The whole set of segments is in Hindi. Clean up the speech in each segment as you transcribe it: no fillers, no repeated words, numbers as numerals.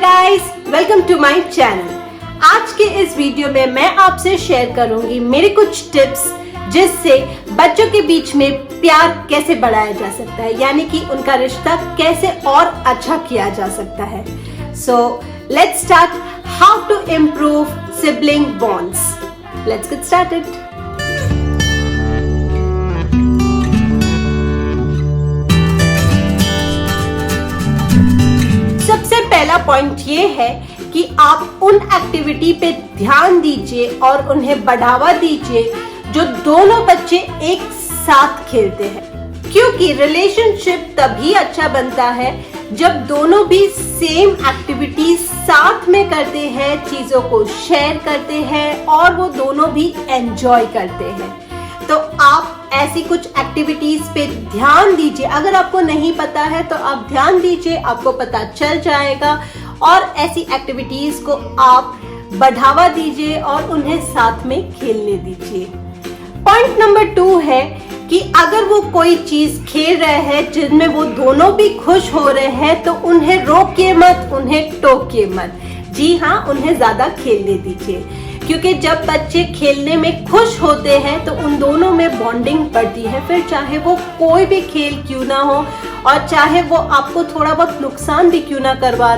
Guys, welcome to my channel. आज के इस वीडियो में मैं आपसे शेयर करूंगी मेरे कुछ टिप्स जिससे बच्चों के बीच में प्यार कैसे बढ़ाया जा सकता है, यानी कि उनका रिश्ता कैसे और अच्छा किया जा सकता है। So let's start how to improve sibling bonds. Let's get started. सबसे पहला पॉइंट ये है कि आप उन एक्टिविटी पे ध्यान दीजिए और उन्हें बढ़ावा दीजिए जो दोनों बच्चे एक साथ खेलते हैं, क्योंकि रिलेशनशिप तभी अच्छा बनता है जब दोनों भी सेम एक्टिविटीज साथ में करते हैं, चीजों को शेयर करते हैं और वो दोनों भी एंजॉय करते हैं। तो आप ऐसी कुछ एक्टिविटीज पे ध्यान दीजिए। अगर आपको नहीं पता है तो आप ध्यान दीजिए, आपको पता चल जाएगा और ऐसी एक्टिविटीज को आप बढ़ावा दीजिए और उन्हें साथ में खेलने दीजिए। पॉइंट नंबर 2 है कि अगर वो कोई चीज खेल रहे हैं जिनमें वो दोनों भी खुश हो रहे हैं तो उन्हें रोकिए मत, उन्हें टोकिए मत। जी हाँ, उन्हें ज्यादा खेलने दीजिए, क्योंकि जब बच्चे खेलने में खुश होते हैं तो उन दोनों में बॉन्डिंग बढ़ती है। फिर चाहे वो कोई भी खेल क्यों ना हो और चाहे वो आपको थोड़ा बहुत नुकसान भी क्यों ना करवा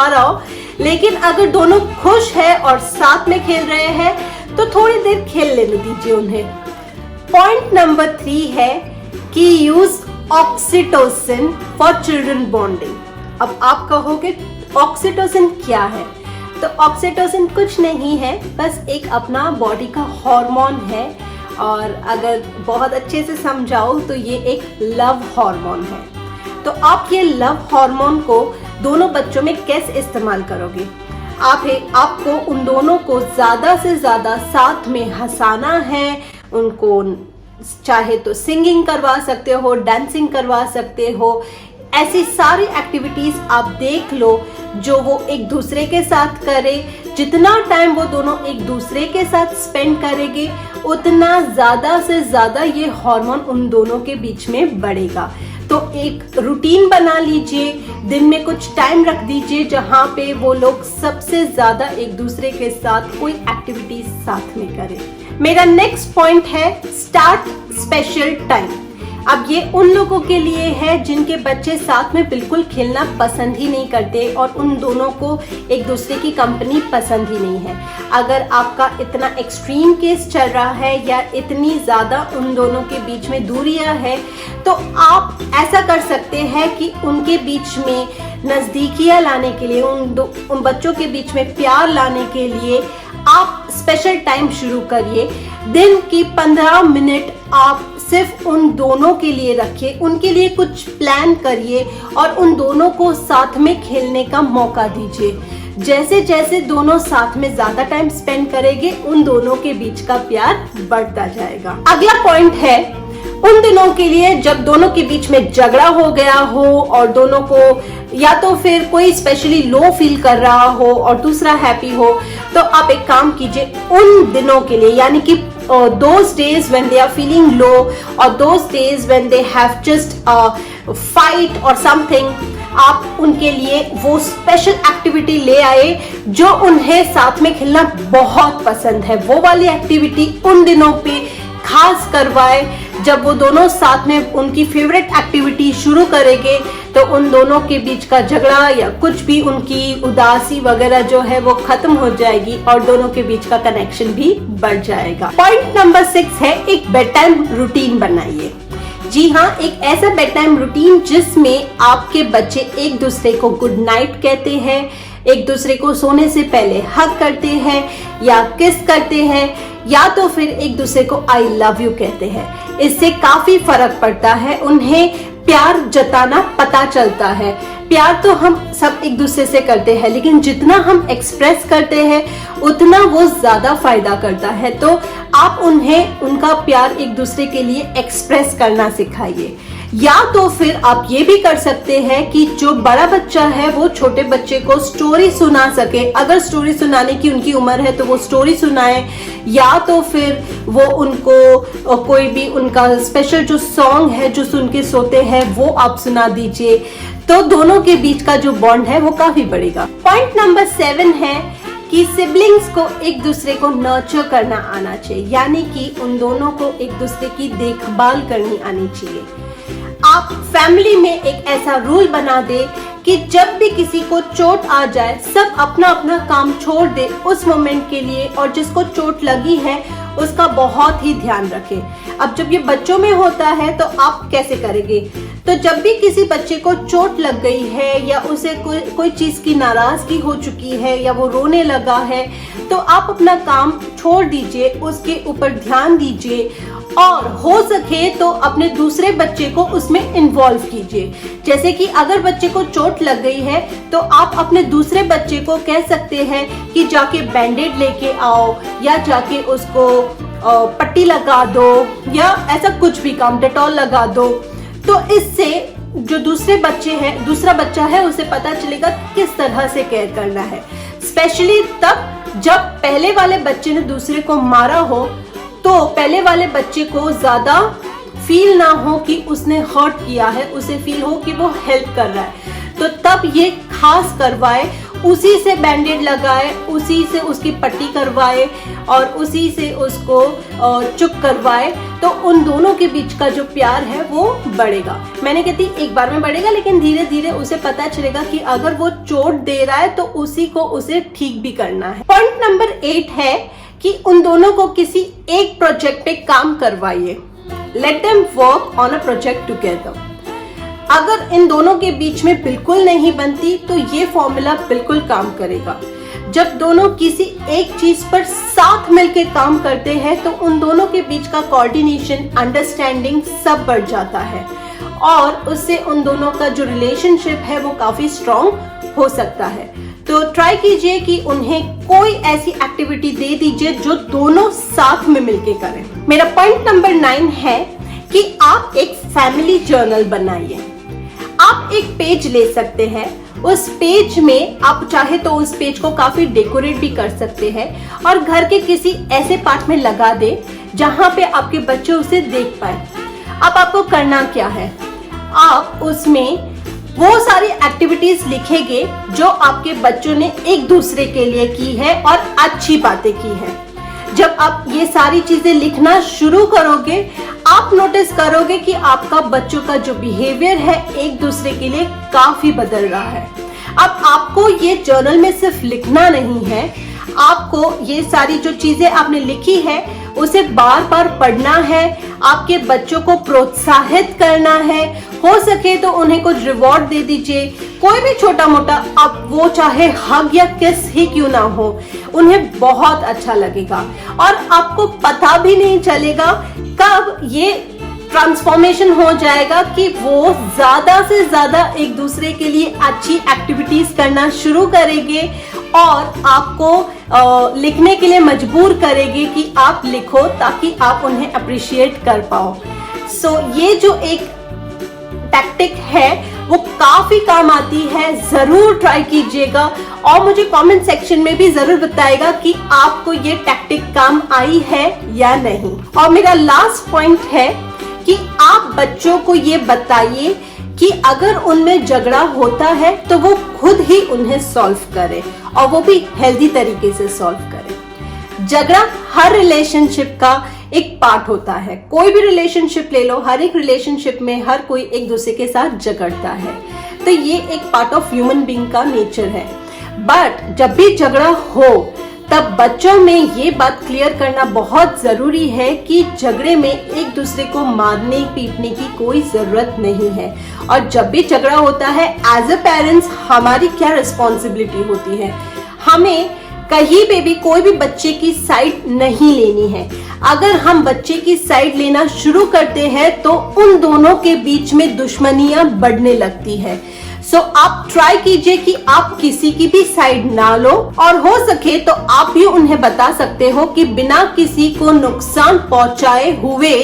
रहा हो, लेकिन अगर दोनों खुश है और साथ में खेल रहे हैं तो थोड़ी देर खेल लेने दीजिए उन्हें। पॉइंट नंबर 3 है कि use oxytocin for children bonding. अब आप कहोगे ऑक्सीटोसिन क्या है? तो ऑक्सीटोसिन कुछ नहीं है, बस एक अपना बॉडी का हार्मोन है और अगर बहुत अच्छे से समझाओ तो ये एक लव हार्मोन है। तो आप ये लव हार्मोन को दोनों बच्चों में कैसे इस्तेमाल करोगे? आपको उन दोनों को ज्यादा से ज्यादा साथ में हंसाना है। उनको चाहे तो सिंगिंग करवा सकते हो, डांसिंग करवा सकते हो। ऐसी सारी एक्टिविटीज आप देख लो जो वो एक दूसरे के साथ करे। जितना टाइम वो दोनों एक दूसरे के साथ स्पेंड करेंगे उतना ज्यादा से ज्यादा ये हार्मोन उन दोनों के बीच में बढ़ेगा। तो एक रूटीन बना लीजिए, दिन में कुछ टाइम रख दीजिए जहां पे वो लोग सबसे ज्यादा एक दूसरे के साथ कोई एक्टिविटी साथ में करें। मेरा नेक्स्ट पॉइंट है स्टार्ट स्पेशल टाइम। अब ये उन लोगों के लिए है जिनके बच्चे साथ में बिल्कुल खेलना पसंद ही नहीं करते और उन दोनों को एक दूसरे की कंपनी पसंद ही नहीं है। अगर आपका इतना एक्सट्रीम केस चल रहा है या इतनी ज़्यादा उन दोनों के बीच में दूरियां है तो आप ऐसा कर सकते हैं कि उनके बीच में नज़दीकियां लाने के लिए, उन बच्चों के बीच में प्यार लाने के लिए आप स्पेशल टाइम शुरू करिए। दिन की 15 मिनट आप सिर्फ उन दोनों के लिए रखिए, उनके लिए कुछ प्लान करिए और उन दोनों को साथ में खेलने का मौका दीजिए। जैसे जैसे दोनों साथ में ज्यादा टाइम स्पेंड करेंगे उन दोनों के बीच का प्यार बढ़ता जाएगा। अगला पॉइंट है उन दिनों के लिए जब दोनों के बीच में झगड़ा हो गया हो और दोनों को या तो फिर कोई स्पेशली लो फील कर रहा हो और दूसरा हैप्पी हो, तो आप एक काम कीजिए उन दिनों के लिए, यानी कि those days when they are feeling low or those days when they have just a fight or something, आप उनके लिए वो स्पेशल एक्टिविटी ले आए जो उन्हें साथ में खेलना बहुत पसंद है। वो वाली एक्टिविटी उन दिनों पे खास करवाए। जब वो दोनों साथ में उनकी फेवरेट एक्टिविटी शुरू करेंगे तो उन दोनों के बीच का झगड़ा या कुछ भी उनकी उदासी वगैरह जो है वो खत्म हो जाएगी और दोनों के बीच का कनेक्शन भी बढ़ जाएगा। पॉइंट नंबर 6 है एक बेड टाइम रूटीन बनाइए। जी हाँ, एक ऐसा बेड टाइम रूटीन जिसमें आपके बच्चे एक दूसरे को गुड नाइट कहते हैं, एक दूसरे को सोने से पहले हग करते हैं या किस करते हैं या तो फिर एक दूसरे को आई लव यू कहते हैं। इससे काफी फर्क पड़ता है, उन्हें प्यार जताना पता चलता है। प्यार तो हम सब एक दूसरे से करते हैं, लेकिन जितना हम एक्सप्रेस करते हैं उतना वो ज्यादा फायदा करता है। तो आप उन्हें उनका प्यार एक दूसरे के लिए एक्सप्रेस करना सिखाइए। या तो फिर आप ये भी कर सकते हैं कि जो बड़ा बच्चा है वो छोटे बच्चे को स्टोरी सुना सके। अगर स्टोरी सुनाने की उनकी उम्र है तो वो स्टोरी सुनाए, या तो फिर वो उनको कोई भी उनका स्पेशल जो सॉन्ग है जो सुन के सोते हैं वो आप सुना दीजिए। तो दोनों के बीच का जो बॉन्ड है वो काफी बढ़ेगा। पॉइंट नंबर 7 है कि सिबलिंग्स को एक दूसरे को नर्चर करना आना चाहिए, यानी कि उन दोनों को एक दूसरे की देखभाल करनी आनी चाहिए। आप फैमिली में एक ऐसा रूल बना दे कि जब भी किसी को चोट आ जाए सब अपना अपना काम छोड़ दे उस मोमेंट के लिए, और जिसको चोट लगी है उसका बहुत ही ध्यान रखें। अब जब ये बच्चों में होता है तो आप कैसे करेंगे? तो जब भी किसी बच्चे को चोट लग गई है या उसे कोई चीज की नाराजगी हो चुकी है या वो रोने लगा है, तो आप अपना काम छोड़ दीजिए, उसके ऊपर ध्यान दीजिए और हो सके तो अपने दूसरे बच्चे को उसमें इन्वॉल्व कीजिए। जैसे कि अगर बच्चे को चोट लग गई है तो आप अपने दूसरे बच्चे को कह सकते हैं कि जाके बैंडेड लेके आओ या जाके उसको पट्टी लगा दो या ऐसा कुछ भी काम, डेटॉल लगा दो। तो इससे जो दूसरा बच्चा है उसे पता चलेगा किस तरह से केयर करना है। स्पेशली तब जब पहले वाले बच्चे ने दूसरे को मारा हो, तो पहले वाले बच्चे को ज्यादा फील ना हो कि उसने हर्ट किया है, उसे फील हो कि वो हेल्प कर रहा है। तो तब ये खास करवाए, उसी से बैंडेड लगाए, उसी से उसकी पट्टी करवाए और उसी से उसको चुप करवाए, तो उन दोनों के बीच का जो प्यार है वो बढ़ेगा। मैंने कहती एक बार में बढ़ेगा, लेकिन धीरे धीरे उसे पता चलेगा कि अगर वो चोट दे रहा है तो उसे ठीक भी करना है। पॉइंट नंबर 8 है कि उन दोनों को किसी एक प्रोजेक्ट पे काम करवाइए। Let them work on a project together. अगर इन दोनों के बीच में बिल्कुल नहीं बनती तो ये फॉर्मूला बिल्कुल काम करेगा। जब दोनों किसी एक चीज पर साथ मिलकर काम करते हैं तो उन दोनों के बीच का कोऑर्डिनेशन, अंडरस्टैंडिंग सब बढ़ जाता है और उससे उन दोनों का जो रिलेशनशिप है वो काफी स्ट्रॉन्ग हो सकता है। तो ट्राई कीजिए कि उन्हें कोई ऐसी एक्टिविटी दे दीजिए जो दोनों साथ में मिलके करें। मेरा पॉइंट नंबर 9 है कि आप एक फैमिली जर्नल बनाइए। आप एक पेज ले सकते हैं, उस पेज में आप चाहे तो उस पेज को काफी डेकोरेट भी कर सकते हैं और घर के किसी ऐसे पार्ट में लगा दे जहां पे आपके बच्चे उसे देख पाए। अब आपको करना क्या है, आप उसमें वो सारी एक्टिविटीज लिखेंगे जो आपके बच्चों ने एक दूसरे के लिए की है और अच्छी बातें की है। जब आप ये सारी चीजें लिखना शुरू करोगे, आप नोटिस करोगे कि आपका बच्चों का जो बिहेवियर है एक दूसरे के लिए काफी बदल रहा है। अब आपको ये जर्नल में सिर्फ लिखना नहीं है, आपको ये सारी जो चीजें आपने लिखी है उसे बार बार पढ़ना है, आपके बच्चों को प्रोत्साहित करना है। हो सके तो उन्हें कुछ रिवॉर्ड दे दीजिए, कोई भी छोटा मोटा, अब वो चाहे हग या किस ही क्यों ना हो, उन्हें बहुत अच्छा लगेगा और आपको पता भी नहीं चलेगा कब ये ट्रांसफॉर्मेशन हो जाएगा कि वो ज्यादा से ज्यादा एक दूसरे के लिए अच्छी एक्टिविटीज करना शुरू करेंगे और आपको लिखने के लिए मजबूर करेंगे कि आप लिखो ताकि आप उन्हें अप्रिशिएट कर पाओ। सो ये जो एक टैक्टिक है वो काफी काम आती है, जरूर ट्राई कीजिएगा और मुझे कमेंट सेक्शन में भी जरूर बताइएगा कि आपको ये टैक्टिक काम आई है या नहीं। और मेरा लास्ट पॉइंट है कि आप बच्चों को ये बताइए कि अगर उनमें झगड़ा होता है तो वो खुद ही उन्हें सॉल्व करे और वो भी हेल्दी तरीके से सॉल्व करे। झगड़ा हर रिलेशनशिप का एक पार्ट होता है, कोई भी रिलेशनशिप ले लो, हर एक रिलेशनशिप में हर कोई एक दूसरे के साथ झगड़ता है, तो ये एक पार्ट ऑफ ह्यूमन बीइंग का नेचर है। बट जब भी झगड़ा हो तब बच्चों में ये बात क्लियर करना बहुत जरूरी है कि झगड़े में एक दूसरे को मारने पीटने की कोई जरूरत नहीं है। और जब भी झगड़ा होता है, एज अ पेरेंट्स हमारी क्या रिस्पॉन्सिबिलिटी होती है, हमें कहीं पे भी कोई भी बच्चे की साइड नहीं लेनी है। अगर हम बच्चे की साइड लेना शुरू करते हैं तो उन दोनों के बीच में दुश्मनियां बढ़ने लगती है। सो आप ट्राई कीजिए कि आप किसी की भी साइड ना लो और हो सके तो आप भी उन्हें बता सकते हो कि बिना किसी को नुकसान पहुंचाए हुए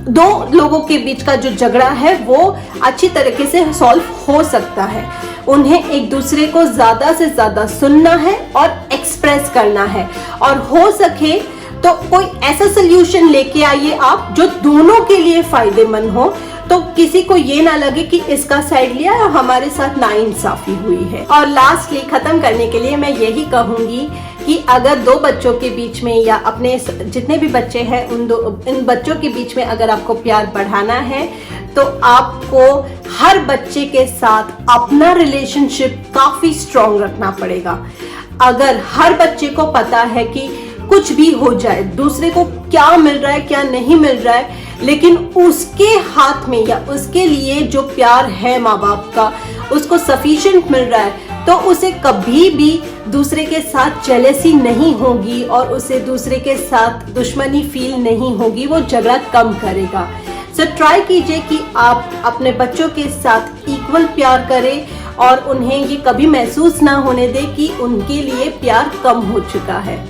दो लोगों के बीच का जो झगड़ा है वो अच्छी तरीके से सॉल्व हो सकता है। उन्हें एक दूसरे को ज्यादा से ज्यादा सुनना है और एक्सप्रेस करना है और हो सके तो कोई ऐसा सोल्यूशन लेके आइए आप जो दोनों के लिए फायदेमंद हो, तो किसी को ये ना लगे कि इसका साइड लिया या हमारे साथ नाइंसाफी हुई है। और लास्टली खत्म करने के लिए मैं यही कहूंगी कि अगर दो बच्चों के बीच में या अपने जितने भी बच्चे हैं इन बच्चों के बीच में अगर आपको प्यार बढ़ाना है तो आपको हर बच्चे के साथ अपना रिलेशनशिप काफी स्ट्रॉन्ग रखना पड़ेगा। अगर हर बच्चे को पता है कि कुछ भी हो जाए, दूसरे को क्या मिल रहा है क्या नहीं मिल रहा है, लेकिन उसके हाथ में या उसके लिए जो प्यार है माँ बाप का उसको सफिशिएंट मिल रहा है, तो उसे कभी भी दूसरे के साथ जेलसी नहीं होगी और उसे दूसरे के साथ दुश्मनी फील नहीं होगी, वो झगड़ा कम करेगा। सो ट्राई कीजिए कि आप अपने बच्चों के साथ इक्वल प्यार करें और उन्हें ये कभी महसूस ना होने दें कि उनके लिए प्यार कम हो चुका है।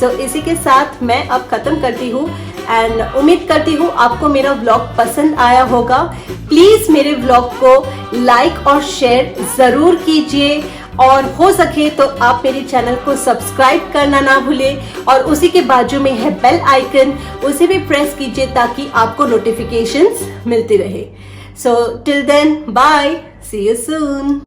सो इसी के साथ मैं अब खत्म करती हूँ एंड उम्मीद करती हूँ आपको मेरा व्लॉग पसंद आया होगा। प्लीज मेरे व्लॉग को लाइक और शेयर जरूर कीजिए और हो सके तो आप मेरे चैनल को सब्सक्राइब करना ना भूलें और उसी के बाजू में है बेल आइकन, उसे भी प्रेस कीजिए ताकि आपको नोटिफिकेशंस मिलती रहे। So till then bye, see you soon.